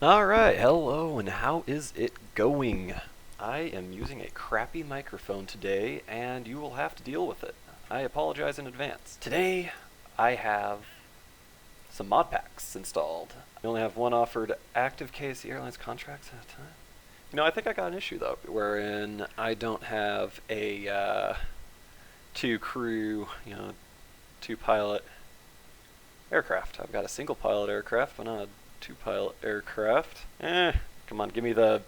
Alright, hello, and how is it going? I am using a crappy microphone today, and you will have to deal with it. I apologize in advance. Today, I have some mod packs installed. I only have one offered active KSC Airlines contracts at a time. I think I got an issue, though, wherein I don't have a two crew, two pilot aircraft. I've got a single pilot aircraft, but not a two pilot aircraft. Come on, give me the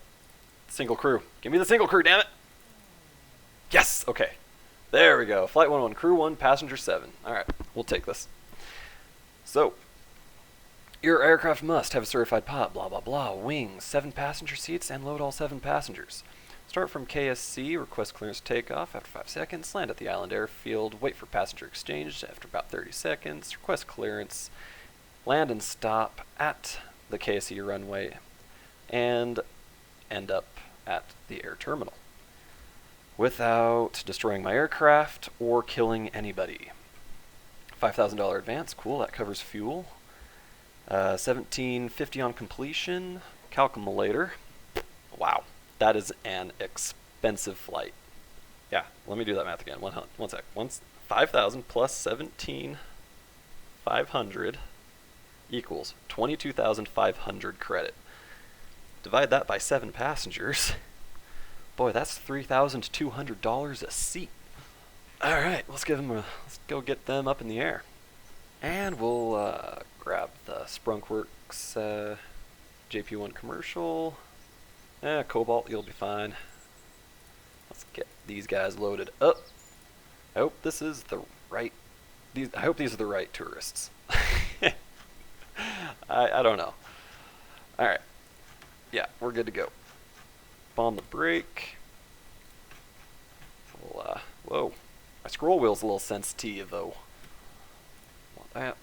single crew. Give me the single crew, damn it! Yes! Okay. There we go. Flight 11, crew 1, passenger 7. Alright, we'll take this. So, your aircraft must have a certified pilot, blah blah blah, wings, 7 passenger seats, and load all 7 passengers. Start from KSC, request clearance takeoff after 5 seconds, land at the island airfield, wait for passenger exchange after about 30 seconds, request clearance, land and stop at the KSC runway, and end up at the air terminal without destroying my aircraft or killing anybody. $5,000 advance, cool, that covers fuel. $1,750 on completion, calculator. Wow, that is an expensive flight. Yeah, let me do that math again. One sec. 5,000 plus 17,500 equals 22,500 credit. Divide that by 7 passengers. Boy, that's $3,200 a seat. All right, let's go get them up in the air, and we'll grab the Sprunkworx JP1 commercial. Cobalt, you'll be fine. Let's get these guys loaded up. I hope this is the right. I hope these are the right tourists. I don't know. All right. Yeah, we're good to go. On the brake. Whoa. My scroll wheel's a little sensitive, though. Want that.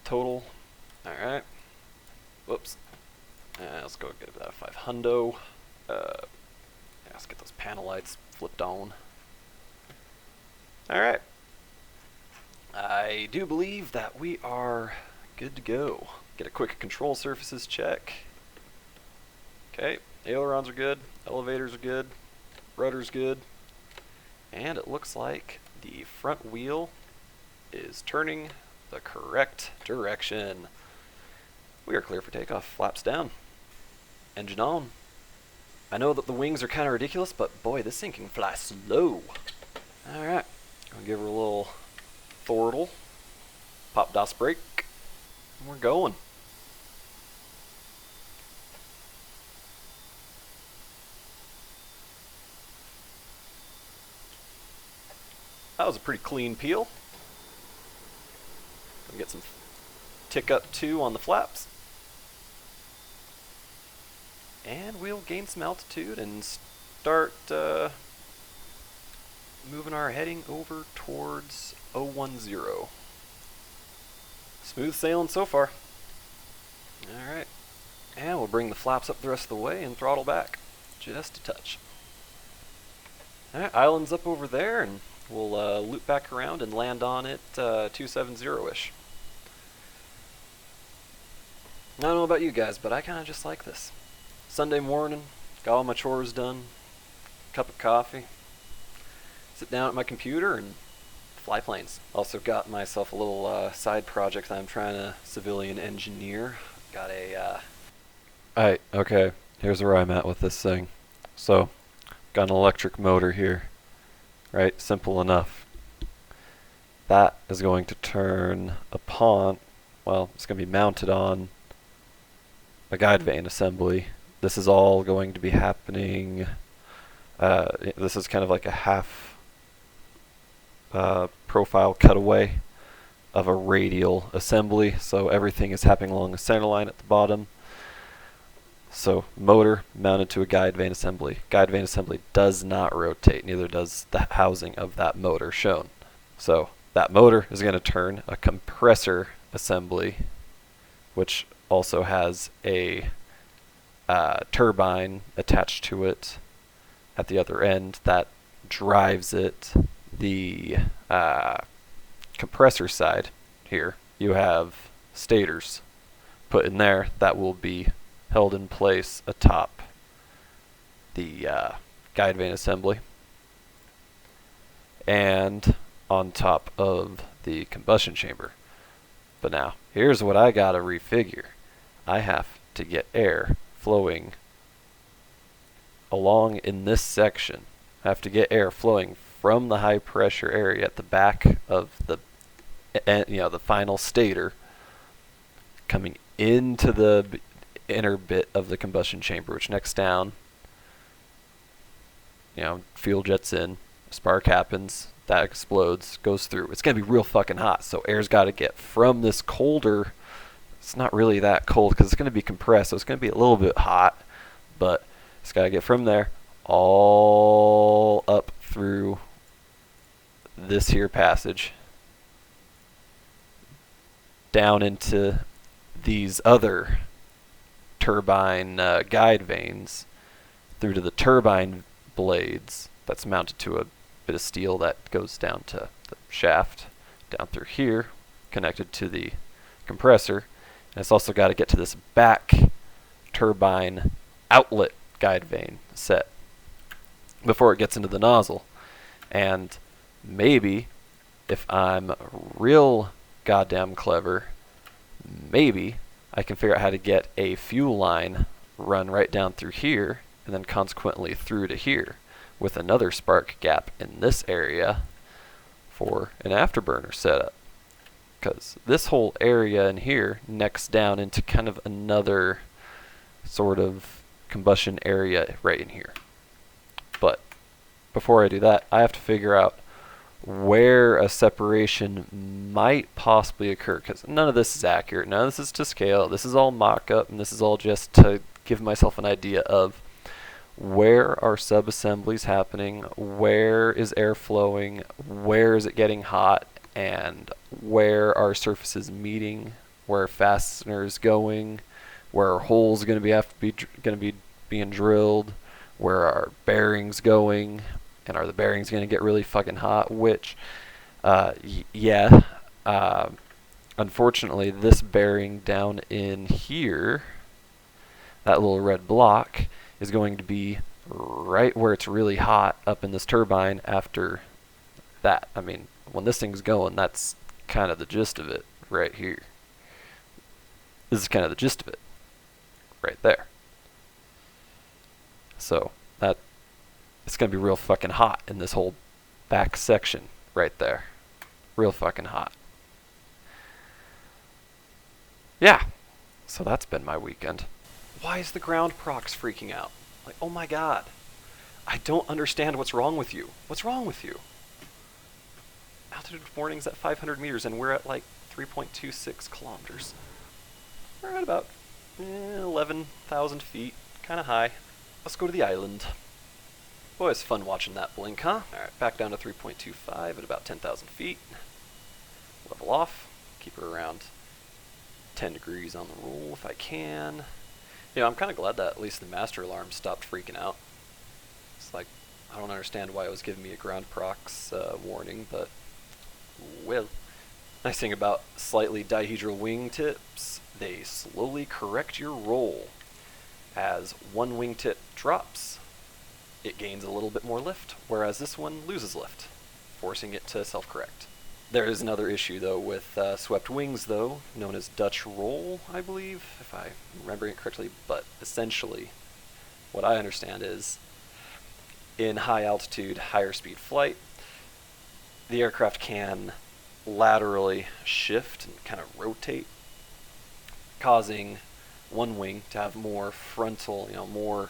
Total. Alright. Whoops. Let's go get that 500. Let's get those panel lights flipped on. Alright. I do believe that we are good to go. Get a quick control surfaces check. Okay, ailerons are good, elevators are good, rudder's good, and it looks like the front wheel is turning the correct direction. We are clear for takeoff. Flaps down. Engine on. I know that the wings are kind of ridiculous, but boy, this thing can fly slow. Alright, I'll give her a little throttle. Pop DOS brake. And we're going. That was a pretty clean peel. We'll get some tick up too on the flaps. And we'll gain some altitude and start moving our heading over towards 010. Smooth sailing so far. Alright. And we'll bring the flaps up the rest of the way and throttle back. Just a touch. Alright, island's up over there, and we'll loop back around and land on it 270-ish. I don't know about you guys, but I kind of just like this. Sunday morning, got all my chores done, cup of coffee, sit down at my computer and fly planes. Also got myself a little side project that I'm trying to civilian engineer. Got a... Alright, okay, here's where I'm at with this thing. So, got an electric motor here. Right, simple enough. That is going to turn upon, well, it's going to be mounted on a guide vane assembly. This is all going to be happening, this is kind of like a half profile cutaway of a radial assembly, so everything is happening along the center line at the bottom. So motor mounted to a guide vane assembly. Guide vane assembly does not rotate, neither does the housing of that motor shown. So that motor is going to turn a compressor assembly, which also has a turbine attached to it at the other end that drives it. The compressor side here you have stators put in there that will be held in place atop the guide vane assembly and on top of the combustion chamber. But now, here's what I gotta refigure. I have to get air flowing along in this section. I have to get air flowing from the high pressure area at the back of the the final stator coming into the inner bit of the combustion chamber, which next down, fuel jets in, spark happens, that explodes, goes through. It's going to be real fucking hot, so air's got to get from this colder. It's not really that cold because it's going to be compressed, so it's going to be a little bit hot, but it's got to get from there all up through this here passage down into these other turbine guide vanes through to the turbine blades that's mounted to a bit of steel that goes down to the shaft, down through here, connected to the compressor. And it's also got to get to this back turbine outlet guide vane set before it gets into the nozzle. And maybe, if I'm real goddamn clever, maybe I can figure out how to get a fuel line run right down through here and then consequently through to here with another spark gap in this area for an afterburner setup. Because this whole area in here necks down into kind of another sort of combustion area right in here. But before I do that, I have to figure out where a separation might possibly occur, because none of this is accurate. None of this is to scale. This is all mock-up, and this is all just to give myself an idea of where are sub-assemblies happening, where is air flowing, where is it getting hot, and where are surfaces meeting, where are fasteners going, where are holes going to be being drilled, where are bearings going, and are the bearings going to get really fucking hot? Which, unfortunately, this bearing down in here, that little red block, is going to be right where it's really hot up in this turbine after that. I mean, when this thing's going, that's kind of the gist of it right here. This is kind of the gist of it right there. So that it's going to be real fucking hot in this whole back section right there. Real fucking hot. Yeah. So that's been my weekend. Why is the ground procs freaking out? Like, oh my god. I don't understand what's wrong with you. What's wrong with you? Altitude warning's at 500 meters and we're at like 3.26 kilometers. We're at about 11,000 feet. Kind of high. Let's go to the island. Boy, it's fun watching that blink, huh? Alright, back down to 3.25 at about 10,000 feet. Level off. Keep her around 10 degrees on the roll if I can. I'm kind of glad that at least the master alarm stopped freaking out. It's like, I don't understand why it was giving me a ground procs warning, but well. Nice thing about slightly dihedral wingtips, they slowly correct your roll. As one wingtip drops, it gains a little bit more lift, whereas this one loses lift, forcing it to self-correct. There is another issue, though, with swept wings, though, known as Dutch roll, I believe, if I remember it correctly. But essentially, what I understand is, in high-altitude, higher-speed flight, the aircraft can laterally shift and kind of rotate, causing one wing to have more frontal, more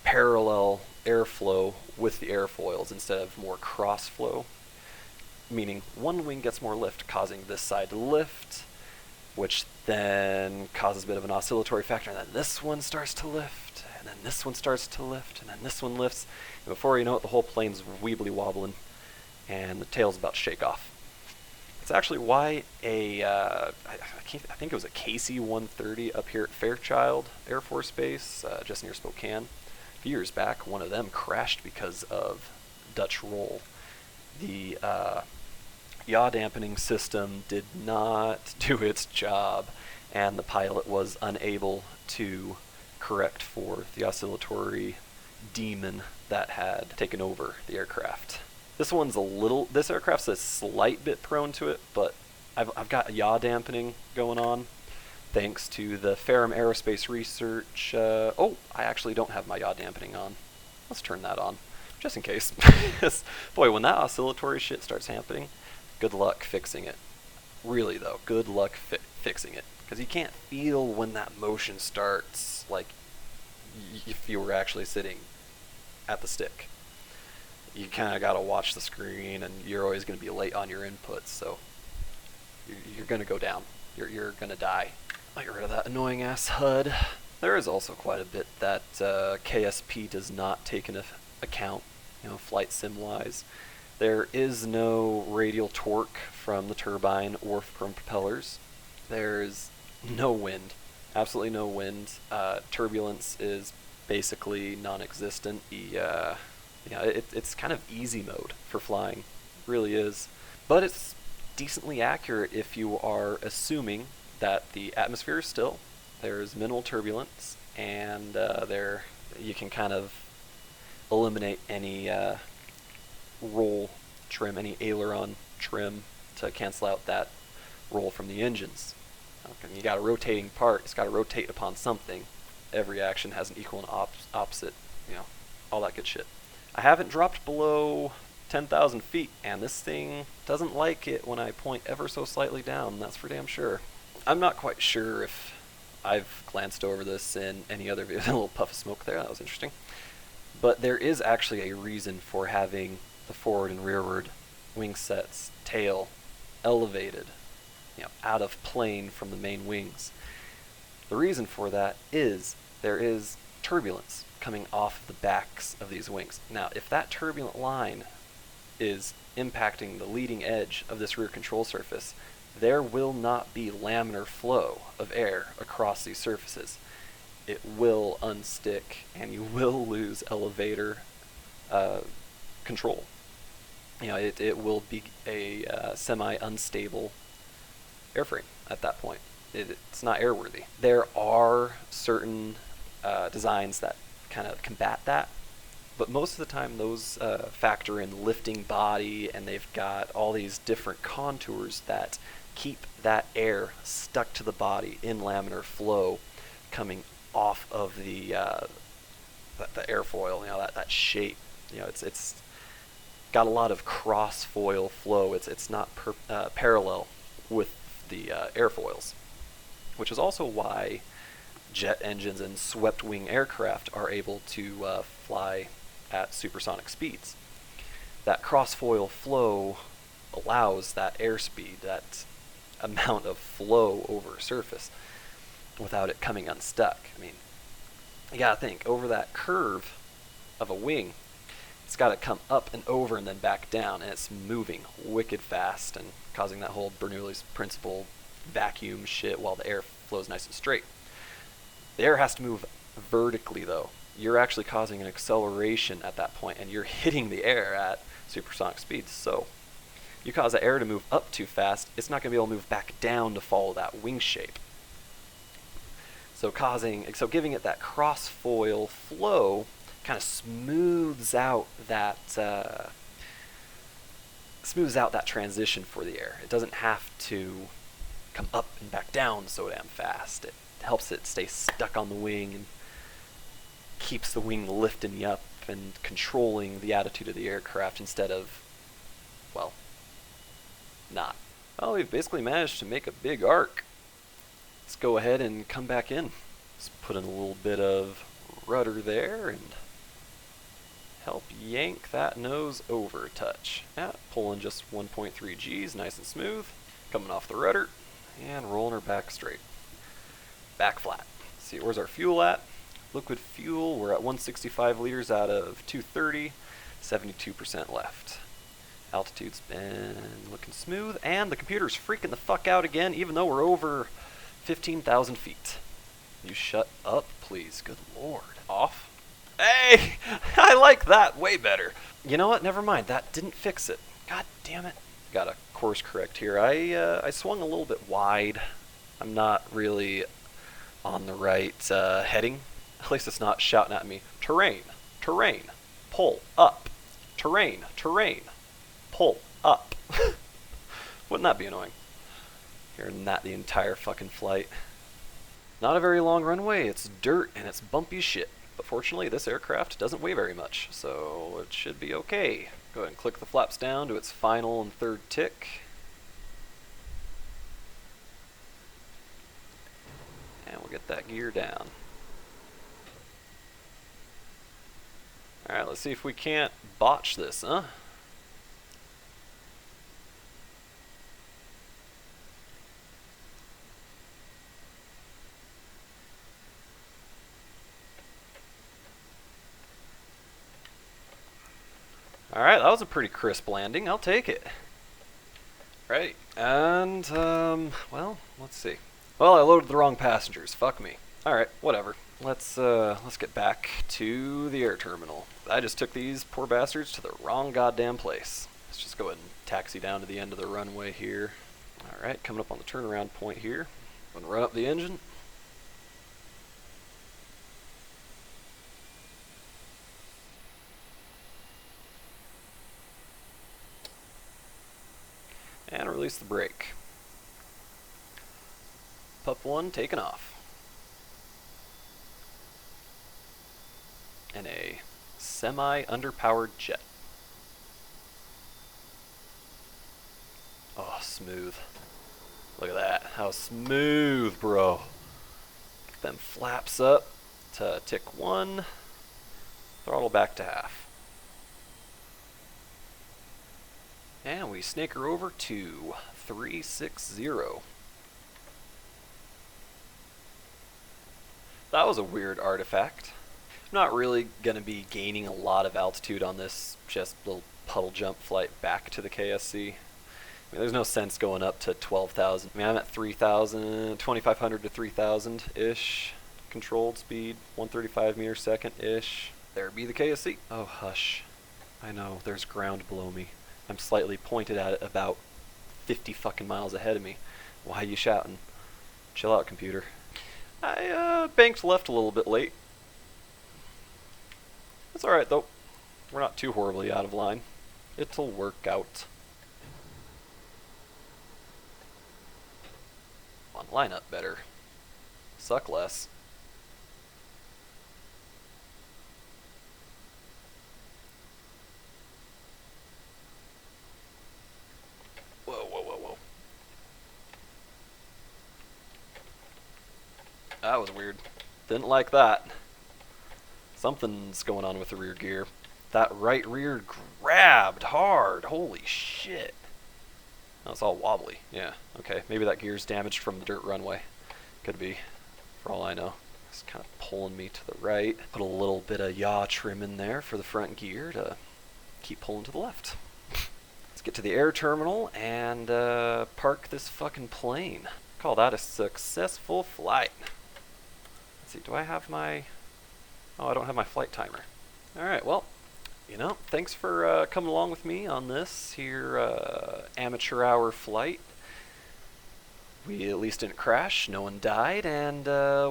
parallel airflow with the airfoils instead of more cross flow. Meaning one wing gets more lift, causing this side to lift, which then causes a bit of an oscillatory factor, and then this one starts to lift, and then this one starts to lift, and then this one lifts, and before you know it, the whole plane's weebly wobbling, and the tail's about to shake off. It's actually why I think it was a KC-130 up here at Fairchild Air Force Base, just near Spokane. A few years back, one of them crashed because of Dutch roll. The yaw dampening system did not do its job, and the pilot was unable to correct for the oscillatory demon that had taken over the aircraft. This aircraft's a slight bit prone to it, but I've got yaw dampening going on thanks to the Ferrum Aerospace Research. I actually don't have my yaw dampening on. Let's turn that on, just in case. Boy, when that oscillatory shit starts happening, good luck fixing it. Really though, good luck fixing it. Because you can't feel when that motion starts, like if you were actually sitting at the stick. You kind of got to watch the screen, and you're always going to be late on your inputs, so you're going to go down. You're going to die. I'll get rid of that annoying ass HUD. There is also quite a bit that KSP does not take into account, flight sim wise. There is no radial torque from the turbine or from propellers. There's no wind, absolutely no wind. Turbulence is basically non-existent. It's kind of easy mode for flying, it really is. But it's decently accurate if you are assuming that the atmosphere is still, there's minimal turbulence, and you can kind of eliminate any roll trim, any aileron trim to cancel out that roll from the engines. You got a rotating part, it's got to rotate upon something. Every action has an equal and opposite, all that good shit. I haven't dropped below 10,000 feet, and this thing doesn't like it when I point ever so slightly down, that's for damn sure. I'm not quite sure if I've glanced over this in any other video. A little puff of smoke there, that was interesting. But there is actually a reason for having the forward and rearward wing sets, tail, elevated, out of plane from the main wings. The reason for that is there is turbulence coming off the backs of these wings. Now, if that turbulent line is impacting the leading edge of this rear control surface, there will not be laminar flow of air across these surfaces. It will unstick, and you will lose elevator control. It will be a semi-unstable airframe at that point. It's not airworthy. There are certain designs that kind of combat that, but most of the time those factor in lifting body, and they've got all these different contours that keep that air stuck to the body in laminar flow coming off of the airfoil, that shape. It's got a lot of cross-foil flow. It's not parallel with the airfoils, which is also why jet engines and swept-wing aircraft are able to fly at supersonic speeds. That cross-foil flow allows that airspeed, that amount of flow over a surface without it coming unstuck. You gotta think, over that curve of a wing, it's gotta come up and over and then back down, and it's moving wicked fast and causing that whole Bernoulli's principle vacuum shit while the air flows nice and straight. The air has to move vertically though. You're actually causing an acceleration at that point, and you're hitting the air at supersonic speeds. So you cause the air to move up too fast, it's not going to be able to move back down to follow that wing shape. So giving it that cross-foil flow kind of smooths out that transition for the air. It doesn't have to come up and back down so damn fast. It helps it stay stuck on the wing and keeps the wing lifting you up and controlling the attitude of the aircraft instead of, not. Well, we've basically managed to make a big arc. Let's go ahead and come back in. Let's put in a little bit of rudder there and help yank that nose over a touch. Pulling just 1.3 Gs, nice and smooth. Coming off the rudder and rolling her back straight. Back flat. See, where's our fuel at? Liquid fuel, we're at 165 liters out of 230, 72% left. Altitude's been looking smooth, and the computer's freaking the fuck out again, even though we're over 15,000 feet. You shut up, please. Good lord. Off. Hey! I like that way better. You know what? Never mind. That didn't fix it. God damn it. Gotta course correct here. I swung a little bit wide. I'm not really on the right heading. At least it's not shouting at me, terrain, terrain, pull up, terrain, terrain, pull up. Wouldn't that be annoying? Hearing that the entire fucking flight. Not a very long runway, it's dirt and it's bumpy shit. But fortunately this aircraft doesn't weigh very much, so it should be okay. Go ahead and click the flaps down to its final and third tick. And we'll get that gear down. Alright, let's see if we can't botch this, huh? Alright, that was a pretty crisp landing. I'll take it. Right, and, well, let's see. Well, I loaded the wrong passengers. Fuck me. Alright, whatever. Let's get back to the air terminal. I just took these poor bastards to the wrong goddamn place. Let's just go ahead and taxi down to the end of the runway here. Alright, coming up on the turnaround point here. Gonna run up the engine. And release the brake. Pup 1 taken off. In a semi-underpowered jet. Oh, smooth. Look at that. How smooth, bro. Get them flaps up to tick 1. Throttle back to half. And we snake her over to 360. That was a weird artifact. I'm not really going to be gaining a lot of altitude on this just little puddle jump flight back to the KSC. I mean, there's no sense going up to 12,000. I mean, I'm at 3,000, 2,500 to 3,000-ish. Controlled speed, 135 meters second-ish. There be the KSC. Oh, hush. I know, there's ground below me. I'm slightly pointed at it about 50 fucking miles ahead of me. Why are you shouting? Chill out, computer. I banked left a little bit late. That's alright though. We're not too horribly out of line. It'll work out. On line up better. Suck less. Whoa, whoa, whoa, whoa. That was weird. Didn't like that. Something's going on with the rear gear. That right rear grabbed hard. Holy shit. Oh, it's all wobbly. Yeah, okay. Maybe that gear's damaged from the dirt runway. Could be, for all I know. It's kind of pulling me to the right. Put a little bit of yaw trim in there for the front gear to keep pulling to the left. Let's get to the air terminal and park this fucking plane. Call that a successful flight. Let's see, do I have my... Oh, I don't have my flight timer. Alright, well, you know, thanks for coming along with me on this here amateur hour flight. We at least didn't crash, no one died, and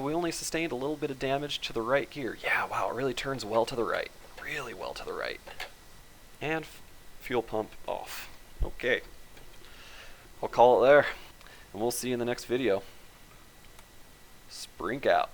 we only sustained a little bit of damage to the right gear. Yeah, wow, it really turns well to the right. Really well to the right. And fuel pump off. Okay. I'll call it there, and we'll see you in the next video. Sprink out.